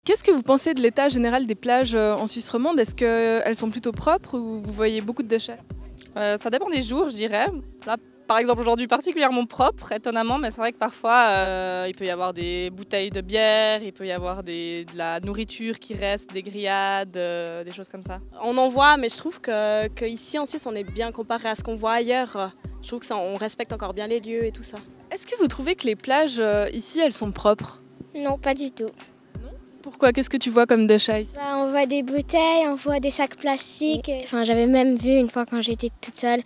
Qu'est-ce que vous pensez de l'état général des plages en Suisse romande? Est-ce qu'elles sont plutôt propres ou vous voyez beaucoup de déchets? Ça dépend des jours, je dirais. Là, par exemple, aujourd'hui particulièrement propre, étonnamment, mais c'est vrai que parfois, il peut y avoir des bouteilles de bière, il peut y avoir de la nourriture qui reste, des grillades, des choses comme ça. On en voit, mais je trouve qu'ici en Suisse, on est bien comparé à ce qu'on voit ailleurs. Je trouve on respecte encore bien les lieux et tout ça. Est-ce que vous trouvez que les plages ici, elles sont propres? Non, pas du tout. Pourquoi? Qu'est-ce que tu vois comme déchets ici? On voit des bouteilles, on voit des sacs plastiques. Enfin, j'avais même vu une fois quand j'étais toute seule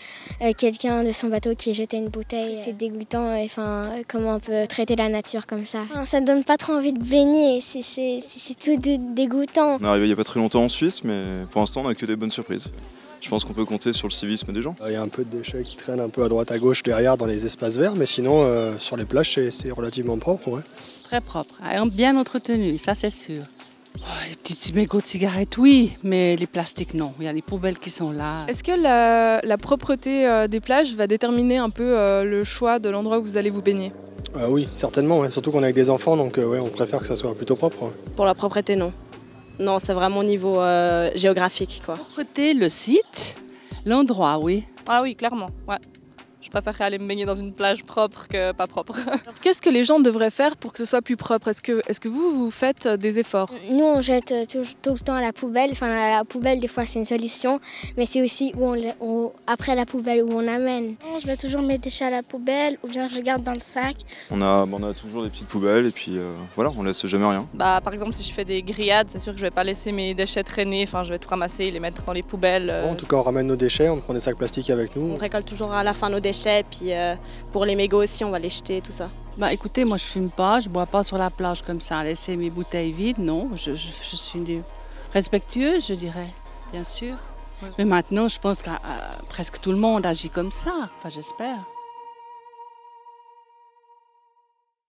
quelqu'un de son bateau qui jetait une bouteille. C'est dégoûtant. Enfin, comment on peut traiter la nature comme ça? Enfin, ça donne pas trop envie de baigner. C'est tout dégoûtant. On est arrivé il n'y a pas très longtemps en Suisse, mais pour l'instant on n'a que des bonnes surprises. Je pense qu'on peut compter sur le civisme des gens. Il y a un peu de déchets qui traînent un peu à droite à gauche derrière dans les espaces verts, mais sinon sur les plages c'est relativement propre. Ouais. Très propre, bien entretenu, ça c'est sûr. Les petits mégots de cigarettes, oui, mais les plastiques, non. Il y a des poubelles qui sont là. Est-ce que la propreté des plages va déterminer un peu le choix de l'endroit où vous allez vous baigner? Oui, certainement, ouais. Surtout qu'on est avec des enfants, donc on préfère que ça soit plutôt propre. Ouais. Pour la propreté, non. Non, c'est vraiment au niveau géographique, quoi. La propreté, le site, l'endroit, oui. Ah oui, clairement, ouais. Je préférerais aller me baigner dans une plage propre que pas propre. Qu'est-ce que les gens devraient faire pour que ce soit plus propre? Est-ce que vous faites des efforts? Nous, on jette tout le temps à la poubelle. Enfin, la poubelle, des fois, c'est une solution, mais c'est aussi après la poubelle où on amène. Je mets toujours mes déchets à la poubelle ou bien je les garde dans le sac. On a toujours des petites poubelles et puis voilà, on laisse jamais rien. Par exemple, si je fais des grillades, c'est sûr que je vais pas laisser mes déchets traîner. Enfin, je vais tout ramasser et les mettre dans les poubelles. En tout cas, on ramène nos déchets, on prend des sacs plastiques avec nous. On récolte toujours à la fin nos déchets, puis pour les mégots aussi, on va les jeter, tout ça. Écoutez, moi je fume pas, je bois pas sur la plage comme ça, laisser mes bouteilles vides, non. Je suis respectueuse, je dirais, bien sûr. Mais maintenant, je pense que presque tout le monde agit comme ça, enfin j'espère.